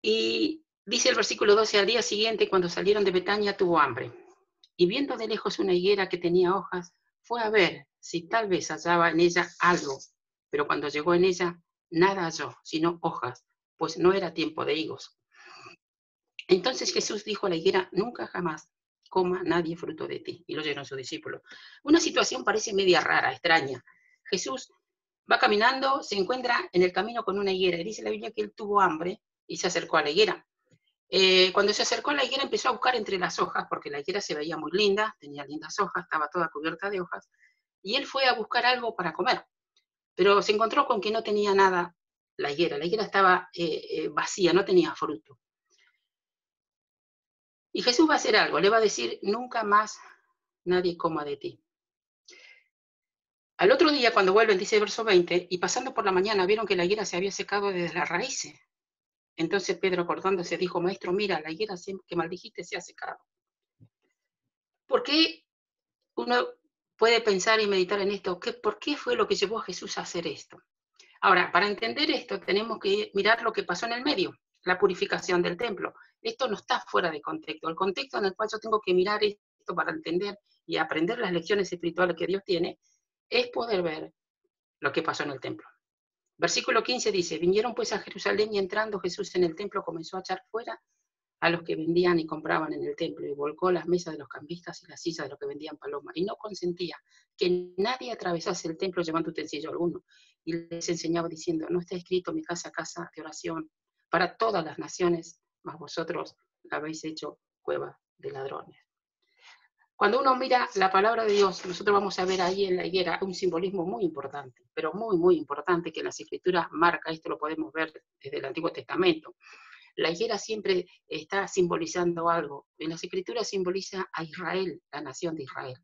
Y dice el versículo 12, al día siguiente, cuando salieron de Betania, tuvo hambre. Y viendo de lejos una higuera que tenía hojas, fue a ver si tal vez hallaba en ella algo. Pero cuando llegó en ella, nada halló, sino hojas, pues no era tiempo de higos. Entonces Jesús dijo a la higuera, nunca jamás coma nadie fruto de ti. Y lo oyeron sus discípulos. Una situación parece media rara, extraña. Jesús va caminando, se encuentra en el camino con una higuera. Y dice la Biblia que él tuvo hambre y se acercó a la higuera. Cuando se acercó a la higuera empezó a buscar entre las hojas, porque la higuera se veía muy linda, tenía lindas hojas, estaba toda cubierta de hojas, y él fue a buscar algo para comer, pero se encontró con que no tenía nada la higuera estaba vacía, no tenía fruto. Y Jesús va a hacer algo, le va a decir, nunca más nadie coma de ti. Al otro día, cuando vuelven, dice el verso 20, y pasando por la mañana vieron que la higuera se había secado desde las raíces. Entonces Pedro, acordándose, dijo, maestro, mira, la higuera que maldijiste se ha secado. ¿Por qué uno puede pensar y meditar en esto? ¿Por qué fue lo que llevó a Jesús a hacer esto? Ahora, para entender esto, tenemos que mirar lo que pasó en el medio, la purificación del templo. Esto no está fuera de contexto. El contexto en el cual yo tengo que mirar esto para entender y aprender las lecciones espirituales que Dios tiene, es poder ver lo que pasó en el templo. Versículo 15 dice, vinieron pues a Jerusalén y entrando Jesús en el templo comenzó a echar fuera a los que vendían y compraban en el templo y volcó las mesas de los cambistas y las sillas de los que vendían palomas y no consentía que nadie atravesase el templo llevando utensilio alguno y les enseñaba diciendo, no está escrito mi casa, casa de oración para todas las naciones, mas vosotros la habéis hecho cueva de ladrones. Cuando uno mira la palabra de Dios, nosotros vamos a ver ahí en la higuera un simbolismo muy importante, pero muy, muy importante que en las Escrituras marca, esto lo podemos ver desde el Antiguo Testamento. La higuera siempre está simbolizando algo. En las Escrituras simboliza a Israel, la nación de Israel.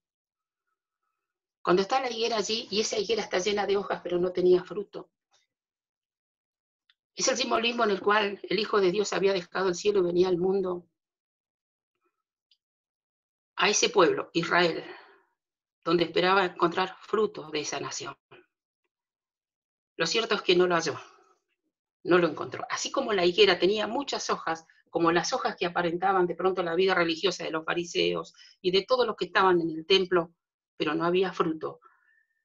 Cuando está la higuera allí, y esa higuera está llena de hojas, pero no tenía fruto, es el simbolismo en el cual el Hijo de Dios había dejado el cielo y venía al mundo, a ese pueblo, Israel, donde esperaba encontrar fruto de esa nación. Lo cierto es que no lo halló, no lo encontró. Así como la higuera tenía muchas hojas, como las hojas que aparentaban de pronto la vida religiosa de los fariseos y de todos los que estaban en el templo, pero no había fruto.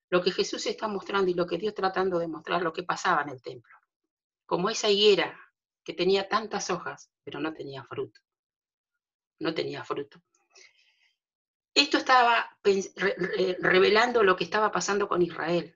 Lo que Jesús está mostrando y lo que Dios tratando de mostrar, lo que pasaba en el templo. Como esa higuera que tenía tantas hojas, pero no tenía fruto. No tenía fruto. Esto estaba revelando lo que estaba pasando con Israel.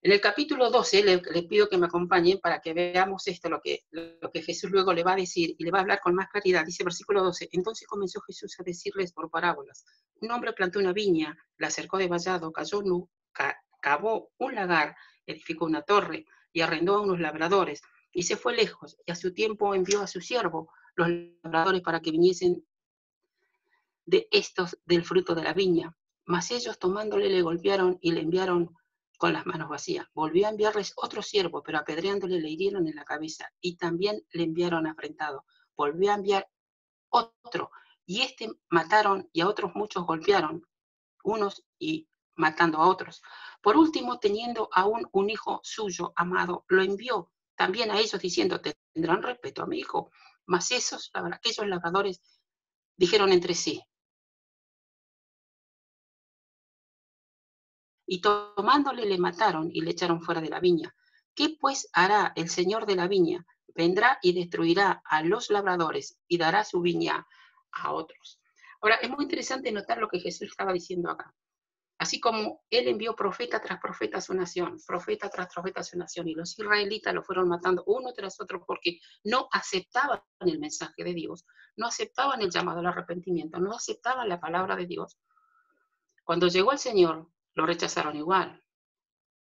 En el capítulo 12, les pido que me acompañen para que veamos esto, lo que Jesús luego le va a decir y le va a hablar con más claridad. Dice versículo 12, entonces comenzó Jesús a decirles por parábolas. Un hombre plantó una viña, la cercó de vallado, cavó un lagar, edificó una torre y arrendó a unos labradores y se fue lejos y a su tiempo envió a su siervo, los labradores, para que viniesen de estos del fruto de la viña. Mas ellos tomándole le golpearon y le enviaron con las manos vacías. Volvió a enviarles otro siervo, pero apedreándole le hirieron en la cabeza y también le enviaron afrentado. Volvió a enviar otro y mataron y a otros muchos golpearon, unos y matando a otros. Por último, teniendo aún un hijo suyo amado, lo envió también a ellos diciendo, tendrán respeto a mi hijo. Mas aquellos labradores dijeron entre sí, y tomándole le mataron y le echaron fuera de la viña. ¿Qué pues hará el señor de la viña? Vendrá y destruirá a los labradores y dará su viña a otros. Ahora, es muy interesante notar lo que Jesús estaba diciendo acá. Así como él envió profeta tras profeta a su nación, profeta tras profeta a su nación, y los israelitas lo fueron matando uno tras otro porque no aceptaban el mensaje de Dios, no aceptaban el llamado al arrepentimiento, no aceptaban la palabra de Dios. Cuando llegó el Señor, lo rechazaron igual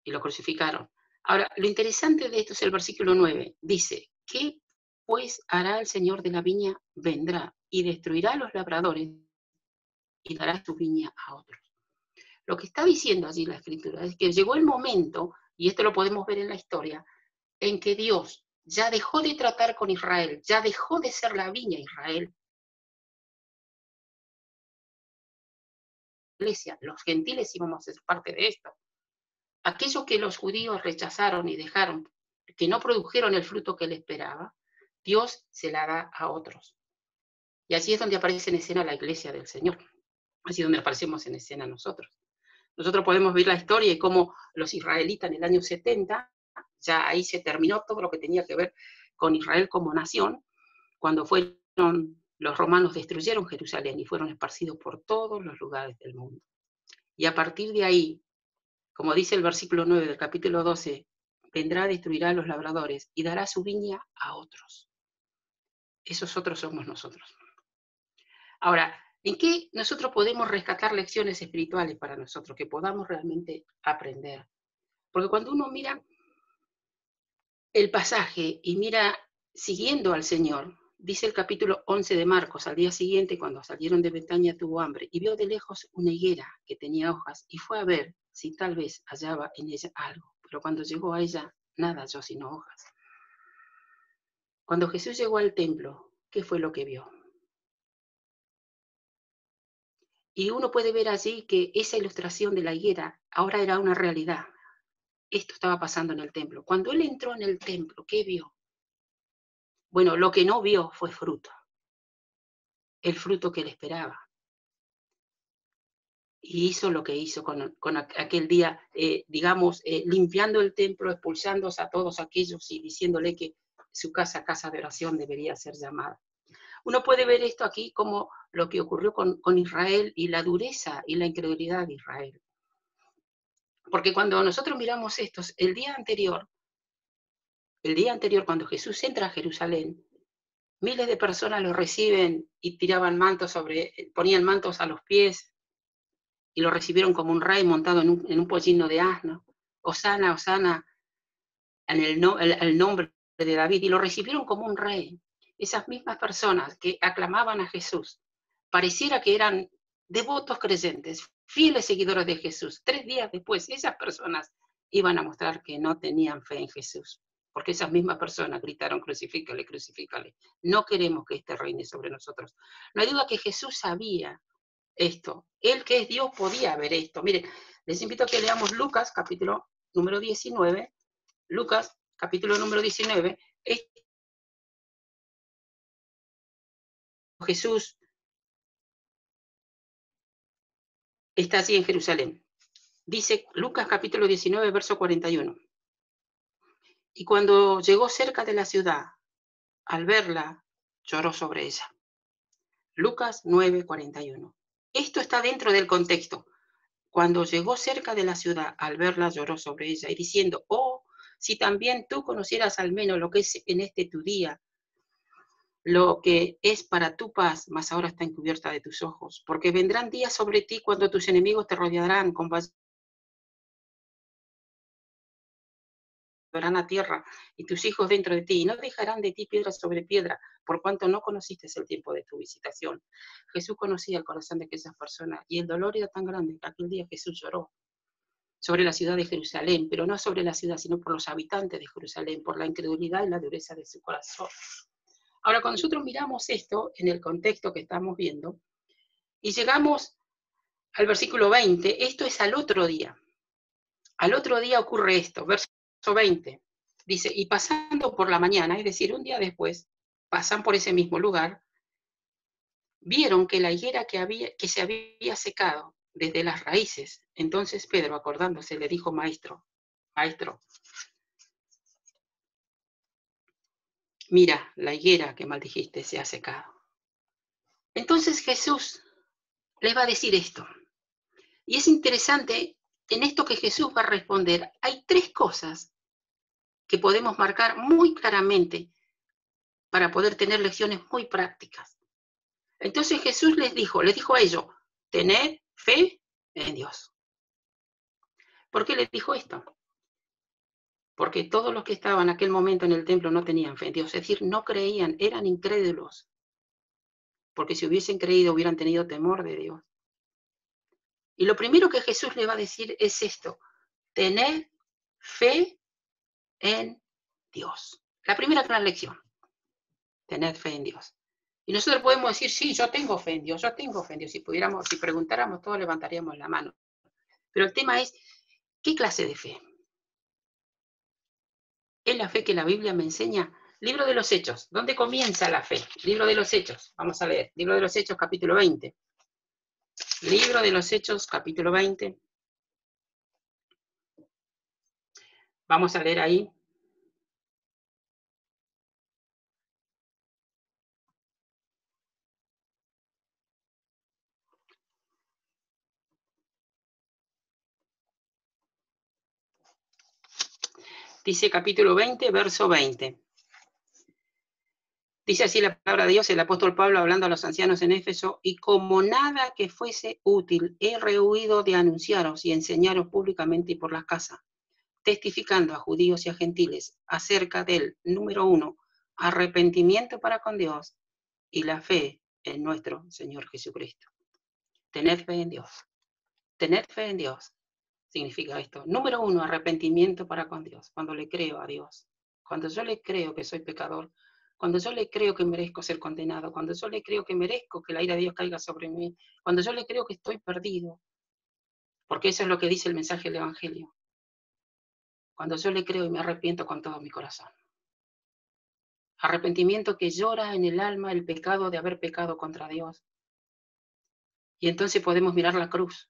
y lo crucificaron. Ahora, lo interesante de esto es el versículo 9. Dice, ¿qué pues hará el Señor de la viña? Vendrá y destruirá a los labradores y dará su viña a otros. Lo que está diciendo allí la Escritura es que llegó el momento, y esto lo podemos ver en la historia, en que Dios ya dejó de tratar con Israel, ya dejó de ser la viña Israel. Iglesia, los gentiles íbamos a ser parte de esto. Aquellos que los judíos rechazaron y dejaron, que no produjeron el fruto que él esperaba, Dios se la da a otros. Y así es donde aparece en escena la iglesia del Señor. Así es donde aparecemos en escena nosotros. Nosotros podemos ver la historia y cómo los israelitas en el año 70, ya ahí se terminó todo lo que tenía que ver con Israel como nación, cuando los romanos destruyeron Jerusalén y fueron esparcidos por todos los lugares del mundo. Y a partir de ahí, como dice el versículo 9 del capítulo 12, vendrá, destruirá a los labradores y dará su viña a otros. Esos otros somos nosotros. Ahora, ¿en qué nosotros podemos rescatar lecciones espirituales para nosotros, que podamos realmente aprender? Porque cuando uno mira el pasaje y mira siguiendo al Señor, dice el capítulo 11 de Marcos, al día siguiente, cuando salieron de Betania, tuvo hambre y vio de lejos una higuera que tenía hojas y fue a ver si tal vez hallaba en ella algo. Pero cuando llegó a ella, nada halló sino hojas. Cuando Jesús llegó al templo, ¿qué fue lo que vio? Y uno puede ver allí que esa ilustración de la higuera ahora era una realidad. Esto estaba pasando en el templo. Cuando él entró en el templo, ¿qué vio? Bueno, lo que no vio fue fruto, el fruto que él esperaba. Y hizo lo que hizo con aquel día, limpiando el templo, expulsándose a todos aquellos y diciéndole que su casa de oración debería ser llamada. Uno puede ver esto aquí como lo que ocurrió con Israel y la dureza y la incredulidad de Israel. Porque cuando nosotros miramos estos, el día anterior, cuando Jesús entra a Jerusalén, miles de personas lo reciben y ponían mantos a los pies y lo recibieron como un rey montado en un pollino de asno. Hosana, Hosana, en el nombre de David, y lo recibieron como un rey. Esas mismas personas que aclamaban a Jesús, pareciera que eran devotos creyentes, fieles seguidores de Jesús. 3 días después, esas personas iban a mostrar que no tenían fe en Jesús, porque esas mismas personas gritaron, crucifícale, crucifícale. No queremos que este reine sobre nosotros. No hay duda que Jesús sabía esto. Él, que es Dios, podía ver esto. Miren, les invito a que leamos Lucas, capítulo número 19. Lucas, capítulo número 19. Jesús está allí en Jerusalén. Dice Lucas, capítulo 19, verso 41. Y cuando llegó cerca de la ciudad, al verla, lloró sobre ella. Lucas 9, 41. Esto está dentro del contexto. Cuando llegó cerca de la ciudad, al verla, lloró sobre ella, y diciendo, oh, si también tú conocieras al menos lo que es en este tu día, lo que es para tu paz, mas ahora está encubierta de tus ojos, porque vendrán días sobre ti cuando tus enemigos te rodearán con verán a tierra y tus hijos dentro de ti, y no dejarán de ti piedra sobre piedra, por cuanto no conociste el tiempo de tu visitación. Jesús conocía el corazón de aquellas personas, y el dolor era tan grande que aquel día Jesús lloró sobre la ciudad de Jerusalén, pero no sobre la ciudad, sino por los habitantes de Jerusalén, por la incredulidad y la dureza de su corazón. Ahora, cuando nosotros miramos esto en el contexto que estamos viendo, y llegamos al versículo 20, esto es al otro día. Al otro día ocurre esto, verso 20. Dice, y pasando por la mañana, es decir, un día después, pasan por ese mismo lugar, vieron que la higuera que se había secado desde las raíces. Entonces Pedro, acordándose, le dijo, maestro, mira, la higuera que maldijiste se ha secado. Entonces Jesús les va a decir esto. Y es interesante, en esto que Jesús va a responder, hay 3 cosas que podemos marcar muy claramente para poder tener lecciones muy prácticas. Entonces Jesús les dijo a ellos, tened fe en Dios. ¿Por qué les dijo esto? Porque todos los que estaban en aquel momento en el templo no tenían fe en Dios, es decir, no creían, eran incrédulos. Porque si hubiesen creído hubieran tenido temor de Dios. Y lo primero que Jesús le va a decir es esto, tened fe en Dios. La primera gran lección, tened fe en Dios. Y nosotros podemos decir, sí, yo tengo fe en Dios, yo tengo fe en Dios. Si preguntáramos, todos levantaríamos la mano. Pero el tema es, ¿qué clase de fe? ¿Es la fe que la Biblia me enseña? Libro de los Hechos. ¿Dónde comienza la fe? Libro de los Hechos. Vamos a leer. Libro de los Hechos, capítulo 20. Libro de los Hechos, capítulo 20. Vamos a leer ahí. Dice capítulo 20, verso 20. Dice así la palabra de Dios, el apóstol Pablo hablando a los ancianos en Éfeso, y como nada que fuese útil, he rehuido de anunciaros y enseñaros públicamente y por las casas, testificando a judíos y a gentiles acerca del, número 1, arrepentimiento para con Dios y la fe en nuestro Señor Jesucristo. Tener fe en Dios. Tener fe en Dios significa esto. Número 1, arrepentimiento para con Dios. Cuando le creo a Dios, cuando yo le creo que soy pecador, cuando yo le creo que merezco ser condenado, cuando yo le creo que merezco que la ira de Dios caiga sobre mí, cuando yo le creo que estoy perdido, porque eso es lo que dice el mensaje del Evangelio. Cuando yo le creo y me arrepiento con todo mi corazón. Arrepentimiento que llora en el alma el pecado de haber pecado contra Dios. Y entonces podemos mirar la cruz.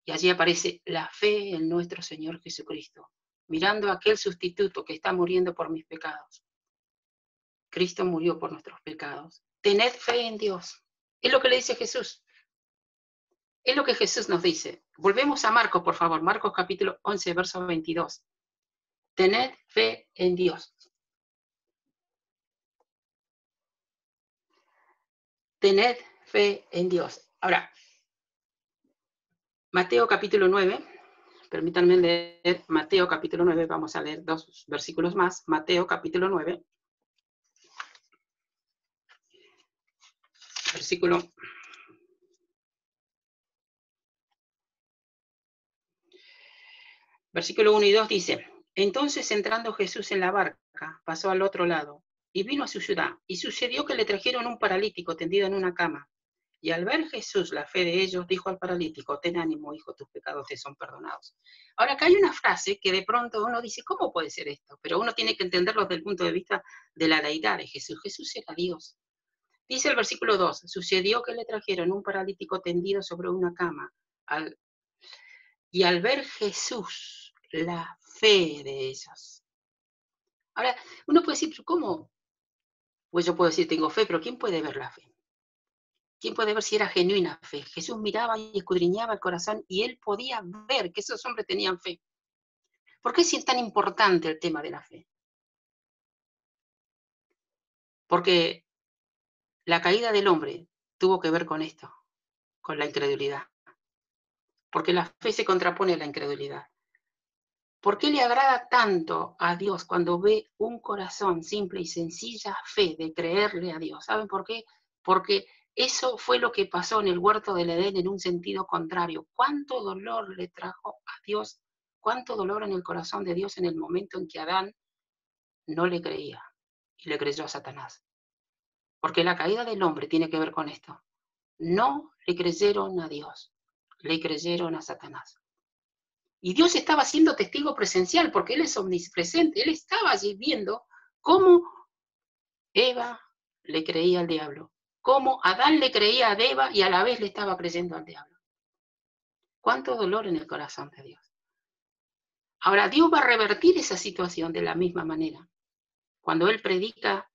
Y allí aparece la fe en nuestro Señor Jesucristo, mirando a aquel sustituto que está muriendo por mis pecados. Cristo murió por nuestros pecados. Tened fe en Dios. Es lo que le dice Jesús. Es lo que Jesús nos dice. Volvemos a Marcos, por favor. Marcos capítulo 11, verso 22. Tened fe en Dios. Tened fe en Dios. Ahora, Mateo capítulo 9. Permítanme leer Mateo capítulo 9. Vamos a leer 2 versículos más. Mateo capítulo 9. Versículo 1 y 2 dice, entonces entrando Jesús en la barca, pasó al otro lado, y vino a su ciudad, y sucedió que le trajeron un paralítico tendido en una cama. Y al ver Jesús la fe de ellos, dijo al paralítico, ten ánimo, hijo, tus pecados te son perdonados. Ahora, acá hay una frase que de pronto uno dice, ¿cómo puede ser esto? Pero uno tiene que entenderlo desde el punto de vista de la deidad de Jesús. Jesús era Dios. Dice el versículo 2, sucedió que le trajeron un paralítico tendido sobre una cama, y al ver Jesús la fe de ellos. Ahora, uno puede decir, ¿cómo? Pues yo puedo decir, tengo fe, pero ¿quién puede ver la fe? ¿Quién puede ver si era genuina fe? Jesús miraba y escudriñaba el corazón y él podía ver que esos hombres tenían fe. ¿Por qué es tan importante el tema de la fe? Porque la caída del hombre tuvo que ver con esto, con la incredulidad. Porque la fe se contrapone a la incredulidad. ¿Por qué le agrada tanto a Dios cuando ve un corazón simple y sencilla fe de creerle a Dios? ¿Saben por qué? Porque eso fue lo que pasó en el huerto del Edén en un sentido contrario. ¿Cuánto dolor le trajo a Dios? ¿Cuánto dolor en el corazón de Dios en el momento en que Adán no le creía y le creyó a Satanás? Porque la caída del hombre tiene que ver con esto. No le creyeron a Dios, le creyeron a Satanás. Y Dios estaba siendo testigo presencial, porque Él es omnipresente. Él estaba allí viendo cómo Eva le creía al diablo, cómo Adán le creía a Eva y a la vez le estaba creyendo al diablo. ¿Cuánto dolor en el corazón de Dios? Ahora, Dios va a revertir esa situación de la misma manera. Cuando Él predica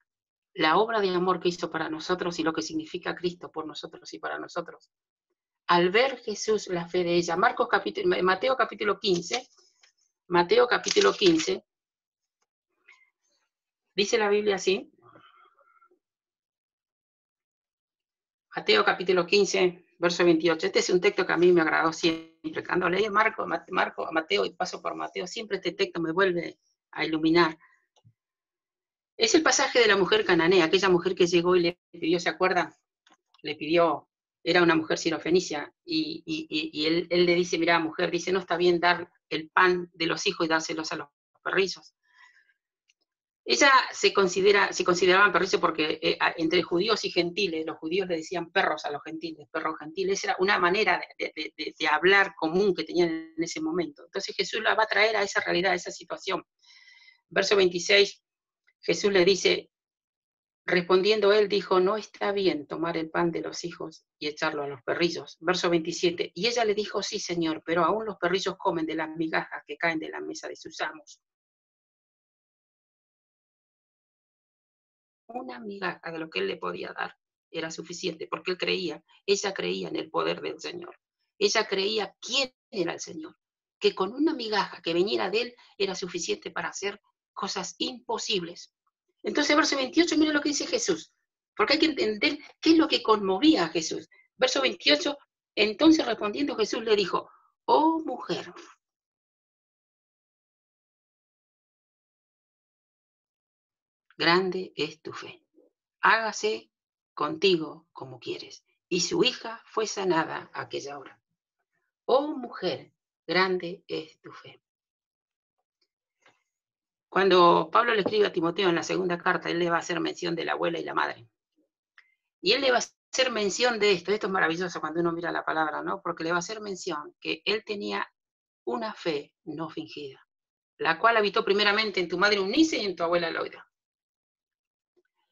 la obra de amor que hizo para nosotros y lo que significa Cristo por nosotros y para nosotros. Al ver Jesús la fe de ella, Mateo capítulo 15, dice la Biblia así, Mateo capítulo 15, verso 28. Este es un texto que a mí me agradó siempre. Cuando leí Mateo y paso por Mateo, siempre este texto me vuelve a iluminar. Es el pasaje de la mujer cananea, aquella mujer que llegó y le pidió, ¿se acuerdan? Le pidió, era una mujer sirofenicia, y él le dice, mirá, mujer, dice, no está bien dar el pan de los hijos y dárselos a los perrillos. Ella se consideraban perrillos porque entre judíos y gentiles, los judíos le decían perros a los gentiles, perros gentiles, era una manera de hablar común que tenían en ese momento. Entonces Jesús la va a traer a esa realidad, a esa situación. Verso 26, Jesús le dice, respondiendo él, dijo, no está bien tomar el pan de los hijos y echarlo a los perrillos. Verso 27, y ella le dijo, sí, Señor, pero aún los perrillos comen de las migajas que caen de la mesa de sus amos. Una migaja de lo que él le podía dar era suficiente, porque ella creía en el poder del Señor. Ella creía quién era el Señor, que con una migaja que viniera de él era suficiente para hacer cosas imposibles. Entonces, verso 28, mira lo que dice Jesús, porque hay que entender qué es lo que conmovía a Jesús. Verso 28, entonces respondiendo Jesús le dijo, oh mujer, grande es tu fe, hágase contigo como quieres. Y su hija fue sanada aquella hora. Oh mujer, grande es tu fe. Cuando Pablo le escribe a Timoteo en la segunda carta, él le va a hacer mención de la abuela y la madre. Y él le va a hacer mención de esto es maravilloso cuando uno mira la palabra, ¿no? Porque le va a hacer mención que él tenía una fe no fingida, la cual habitó primeramente en tu madre Eunice y en tu abuela Loida.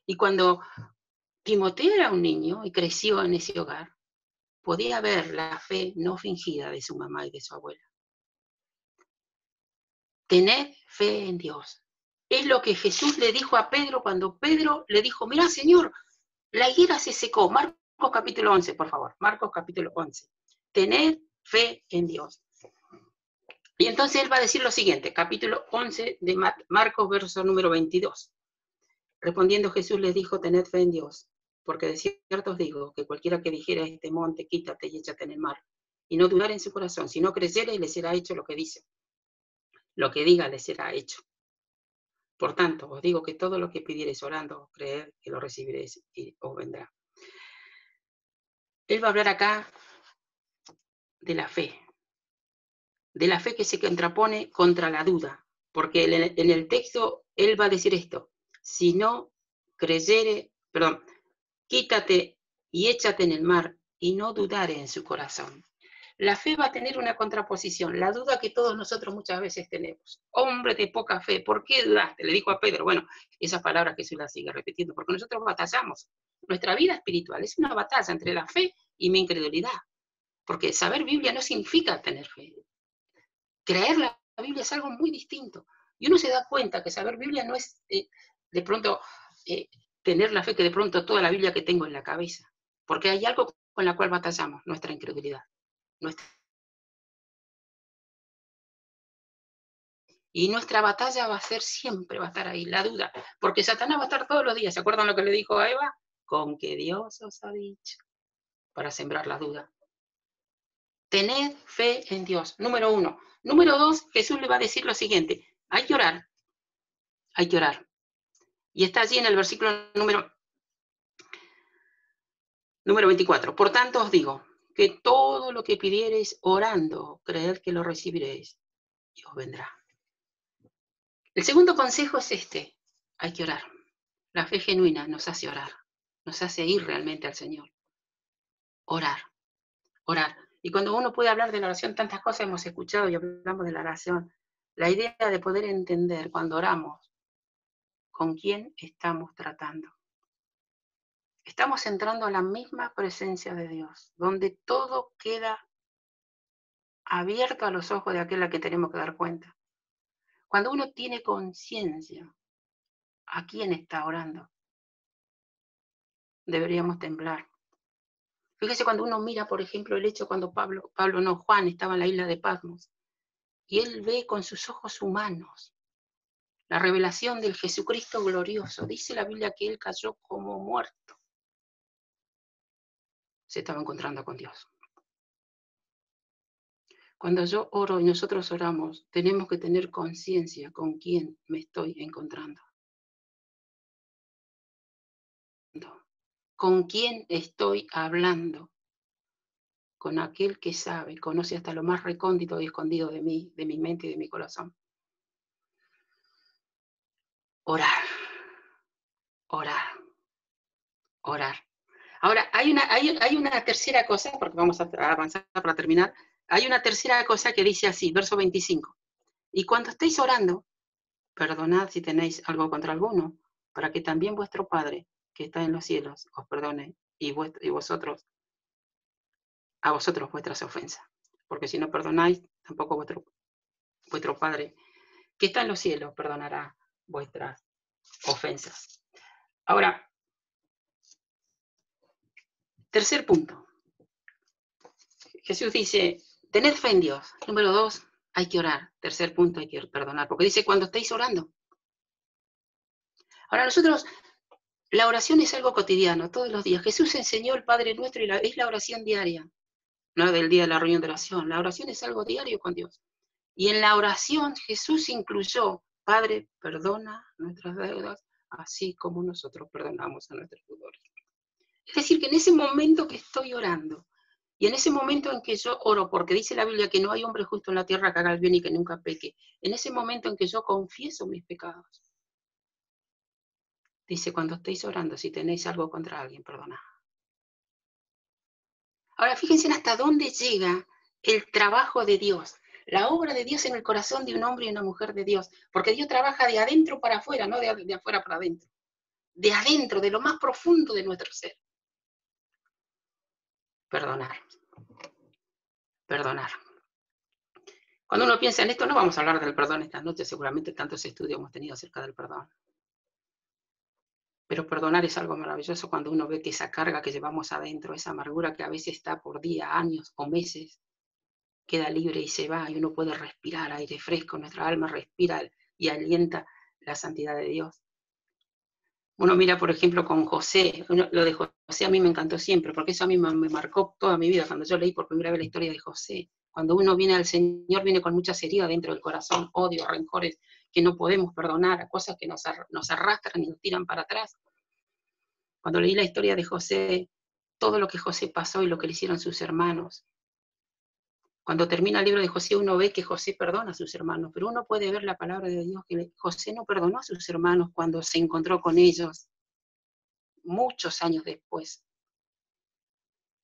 Y cuando Timoteo era un niño y creció en ese hogar, podía ver la fe no fingida de su mamá y de su abuela. Tened fe en Dios. Es lo que Jesús le dijo a Pedro cuando Pedro le dijo, mira, Señor, la higuera se secó. Marcos capítulo 11, por favor. Marcos capítulo 11. Tened fe en Dios. Y entonces él va a decir lo siguiente, capítulo 11 de Marcos, verso número 22. Respondiendo Jesús les dijo, tened fe en Dios, porque de cierto os digo que cualquiera que dijera a este monte, quítate y échate en el mar, y no dudar en su corazón, si no creyere, le será hecho lo que dice. Lo que diga le será hecho. Por tanto, os digo que todo lo que pidiereis orando, creed que lo recibiréis y os vendrá. Él va a hablar acá de la fe que se contrapone contra la duda, porque en el texto él va a decir esto, si no creyere, quítate y échate en el mar y no dudare en su corazón. La fe va a tener una contraposición, la duda que todos nosotros muchas veces tenemos. Hombre de poca fe, ¿por qué dudaste? Le dijo a Pedro. Bueno, esas palabras Jesús las sigue repitiendo, porque nosotros batallamos. Nuestra vida espiritual es una batalla entre la fe y mi incredulidad. Porque saber Biblia no significa tener fe. Creer la Biblia es algo muy distinto. Y uno se da cuenta que saber Biblia no es de pronto tener la fe que de pronto toda la Biblia que tengo en la cabeza. Porque hay algo con la cual batallamos, nuestra incredulidad. Y nuestra batalla va a ser siempre, va a estar ahí, la duda. Porque Satanás va a estar todos los días. ¿Se acuerdan lo que le dijo a Eva? Con que Dios os ha dicho. Para sembrar la duda. Tened fe en Dios. Número 1. Número 2, Jesús le va a decir lo siguiente. Hay que orar. Hay que orar. Y está allí en el versículo número 24. Por tanto os digo, que todo lo que pidiereis orando, creed que lo recibiréis y os vendrá. El segundo consejo es este, hay que orar. La fe genuina nos hace orar, nos hace ir realmente al Señor. Orar, orar. Y cuando uno puede hablar de la oración, tantas cosas hemos escuchado y hablamos de la oración. La idea de poder entender cuando oramos con quién estamos tratando. Estamos entrando a la misma presencia de Dios, donde todo queda abierto a los ojos de aquel a que tenemos que dar cuenta. Cuando uno tiene conciencia a quién está orando, deberíamos temblar. Fíjese cuando uno mira, por ejemplo, el hecho cuando Juan estaba en la isla de Patmos, y él ve con sus ojos humanos la revelación del Jesucristo glorioso. Dice la Biblia que él cayó como muerto. Se estaba encontrando con Dios. Cuando yo oro y nosotros oramos, tenemos que tener conciencia con quién me estoy encontrando. ¿Con quién estoy hablando? Con aquel que sabe, conoce hasta lo más recóndito y escondido de mí, de mi mente y de mi corazón. Orar, orar, orar. Ahora, hay una tercera cosa, porque vamos a avanzar para terminar. Hay una tercera cosa que dice así, verso 25. Y cuando estéis orando, perdonad si tenéis algo contra alguno, para que también vuestro Padre, que está en los cielos, os perdone, y vosotros, a vosotros vuestras ofensas. Porque si no perdonáis, tampoco vuestro Padre, que está en los cielos, perdonará vuestras ofensas. Ahora, tercer punto. Jesús dice, tened fe en Dios. Número 2, hay que orar. Tercer punto, hay que perdonar. Porque dice, cuando estéis orando. Ahora nosotros, la oración es algo cotidiano, todos los días. Jesús enseñó el Padre Nuestro y es la oración diaria. No del día de la reunión de oración. La oración es algo diario con Dios. Y en la oración Jesús incluyó, Padre, perdona nuestras deudas, así como nosotros perdonamos a nuestros deudores. Es decir, que en ese momento que estoy orando, y en ese momento en que yo oro, porque dice la Biblia que no hay hombre justo en la tierra que haga el bien y que nunca peque, en ese momento en que yo confieso mis pecados, dice, cuando estéis orando, si tenéis algo contra alguien, perdonad. Ahora, fíjense hasta dónde llega el trabajo de Dios, la obra de Dios en el corazón de un hombre y una mujer de Dios, porque Dios trabaja de adentro para afuera, no de afuera para adentro, de adentro, de lo más profundo de nuestro ser. Perdonar. Perdonar. Cuando uno piensa en esto, no vamos a hablar del perdón esta noche, seguramente tantos estudios hemos tenido acerca del perdón. Pero perdonar es algo maravilloso cuando uno ve que esa carga que llevamos adentro, esa amargura que a veces está por días, años o meses, queda libre y se va y uno puede respirar aire fresco, nuestra alma respira y alienta la santidad de Dios. Uno mira, por ejemplo, con José, lo de José a mí me encantó siempre, porque eso a mí me marcó toda mi vida, cuando yo leí por primera vez la historia de José. Cuando uno viene al Señor, viene con muchas heridas dentro del corazón, odio, rencores, que no podemos perdonar, cosas que nos arrastran y nos tiran para atrás. Cuando leí la historia de José, todo lo que José pasó y lo que le hicieron sus hermanos. Cuando termina el libro de José, uno ve que José perdona a sus hermanos, pero uno puede ver la palabra de Dios que José no perdonó a sus hermanos cuando se encontró con ellos muchos años después.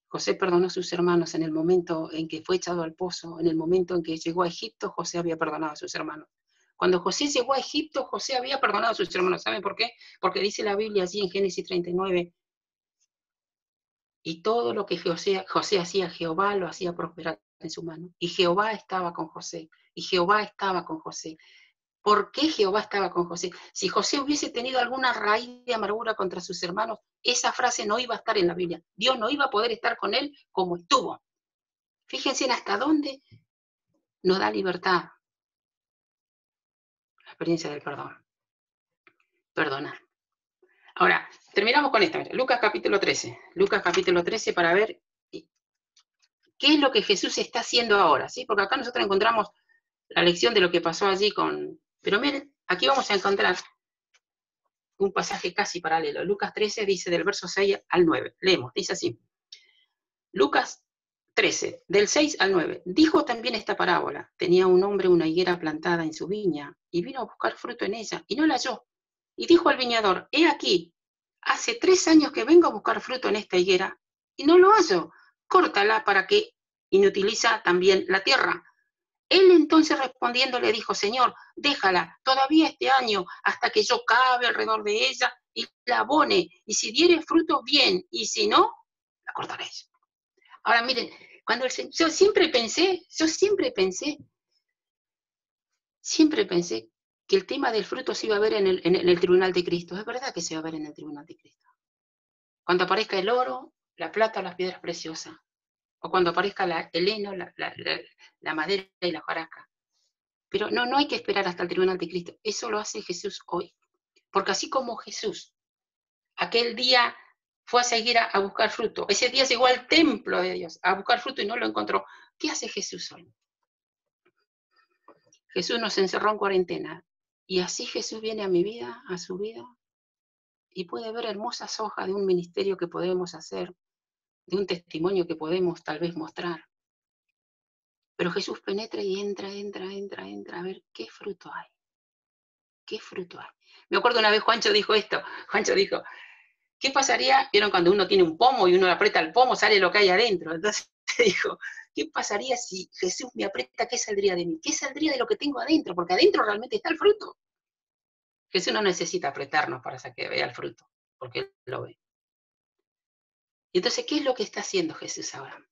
José perdonó a sus hermanos en el momento en que fue echado al pozo, en el momento en que llegó a Egipto, José había perdonado a sus hermanos. Cuando José llegó a Egipto, José había perdonado a sus hermanos. ¿Saben por qué? Porque dice la Biblia allí en Génesis 39, y todo lo que José hacía, Jehová lo hacía prosperar en su mano. Y Jehová estaba con José. Y Jehová estaba con José. ¿Por qué Jehová estaba con José? Si José hubiese tenido alguna raíz de amargura contra sus hermanos, esa frase no iba a estar en la Biblia. Dios no iba a poder estar con él como estuvo. Fíjense hasta dónde nos da libertad la experiencia del perdón. Perdonar. Ahora, terminamos con esto. Lucas capítulo 13. Lucas capítulo 13 para ver qué es lo que Jesús está haciendo ahora, ¿sí? Porque acá nosotros encontramos la lección de lo que pasó allí con... Pero miren, aquí vamos a encontrar un pasaje casi paralelo. Lucas 13 dice del verso 6 al 9. Leemos, dice así. Lucas 13, del 6 al 9. Dijo también esta parábola. Tenía un hombre una higuera plantada en su viña y vino a buscar fruto en ella y no la halló. Y dijo al viñador, he aquí, hace 3 años que vengo a buscar fruto en esta higuera y no lo hallo. Córtala para que inutiliza también la tierra. Él entonces respondiendo le dijo, Señor, déjala todavía este año hasta que yo cabe alrededor de ella y la abone, y si diere fruto, bien, y si no, la cortaréis. Ahora miren, cuando yo siempre pensé que el tema del fruto se iba a ver en el tribunal de Cristo. Es verdad que se va a ver en el tribunal de Cristo. Cuando aparezca el oro, la plata o las piedras preciosas. O cuando aparezca el heno, la madera y la hojarasca. Pero no hay que esperar hasta el tribunal de Cristo. Eso lo hace Jesús hoy. Porque así como Jesús, aquel día fue a seguir a buscar fruto, ese día llegó al templo de Dios a buscar fruto y no lo encontró. ¿Qué hace Jesús hoy? Jesús nos encerró en cuarentena. Y así Jesús viene a mi vida, a su vida, y puede ver hermosas hojas de un ministerio que podemos hacer, de un testimonio que podemos tal vez mostrar. Pero Jesús penetra y entra a ver qué fruto hay. ¿Qué fruto hay? Me acuerdo una vez Juancho dijo esto. Juancho dijo, ¿qué pasaría? ¿Vieron cuando uno tiene un pomo y uno aprieta el pomo, sale lo que hay adentro? Entonces dijo, ¿qué pasaría si Jesús me aprieta? ¿Qué saldría de mí? ¿Qué saldría de lo que tengo adentro? Porque adentro realmente está el fruto. Jesús no necesita apretarnos para que vea el fruto, porque Él lo ve. Y entonces, ¿qué es lo que está haciendo Jesús ahora?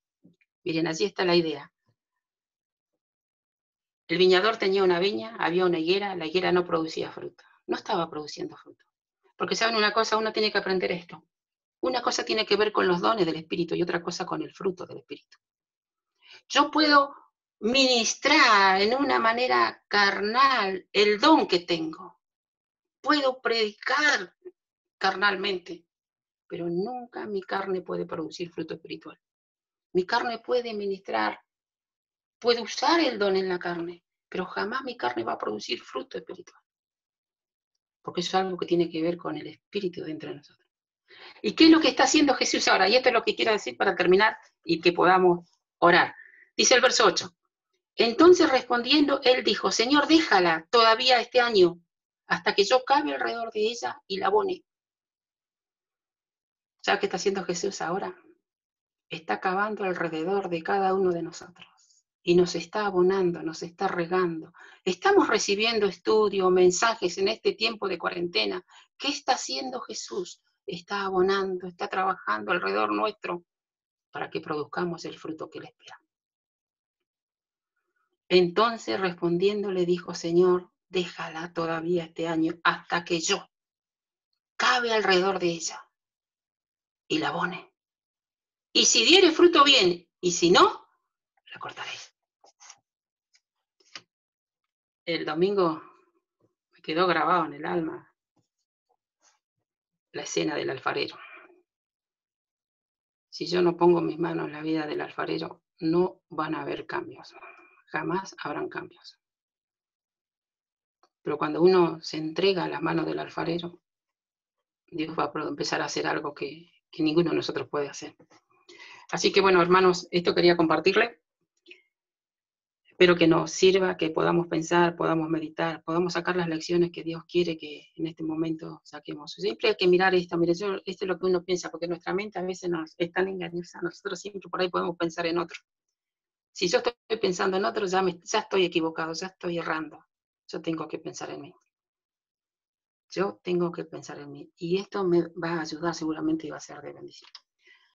Miren, allí está la idea. El viñador tenía una viña, había una higuera, la higuera no producía fruto. No estaba produciendo fruto. Porque saben una cosa, uno tiene que aprender esto. Una cosa tiene que ver con los dones del Espíritu y otra cosa con el fruto del Espíritu. Yo puedo ministrar en una manera carnal el don que tengo. Puedo predicar carnalmente, pero nunca mi carne puede producir fruto espiritual. Mi carne puede ministrar, puede usar el don en la carne, pero jamás mi carne va a producir fruto espiritual. Porque eso es algo que tiene que ver con el Espíritu dentro de nosotros. ¿Y qué es lo que está haciendo Jesús ahora? Y esto es lo que quiero decir para terminar y que podamos orar. Dice el verso 8. Entonces respondiendo, él dijo, Señor, déjala todavía este año, hasta que yo cabe alrededor de ella y la abone. ¿Sabes qué está haciendo Jesús ahora? Está cavando alrededor de cada uno de nosotros. Y nos está abonando, nos está regando. Estamos recibiendo estudios, mensajes en este tiempo de cuarentena. ¿Qué está haciendo Jesús? Está abonando, está trabajando alrededor nuestro para que produzcamos el fruto que Él espera. Entonces respondiendo le dijo, Señor, déjala todavía este año hasta que yo cabe alrededor de ella y la abone. Y si diere fruto bien, y si no, la cortaré. El domingo me quedó grabado en el alma la escena del alfarero. Si yo no pongo mis manos en la vida del alfarero, no van a haber cambios. Jamás habrán cambios. Pero cuando uno se entrega a las manos del alfarero, Dios va a empezar a hacer algo que ninguno de nosotros puede hacer. Así que bueno, hermanos, esto quería compartirle. Espero que nos sirva, que podamos pensar, podamos meditar, podamos sacar las lecciones que Dios quiere que en este momento saquemos. Siempre hay que mirar esto, mire, esto es lo que uno piensa, porque nuestra mente a veces nos es tan engañosa, nosotros siempre por ahí podemos pensar en otro. Si yo estoy pensando en otro, ya estoy equivocado, ya estoy errando. Yo tengo que pensar en mí. Yo tengo que pensar en mí. Y esto me va a ayudar seguramente y va a ser de bendición.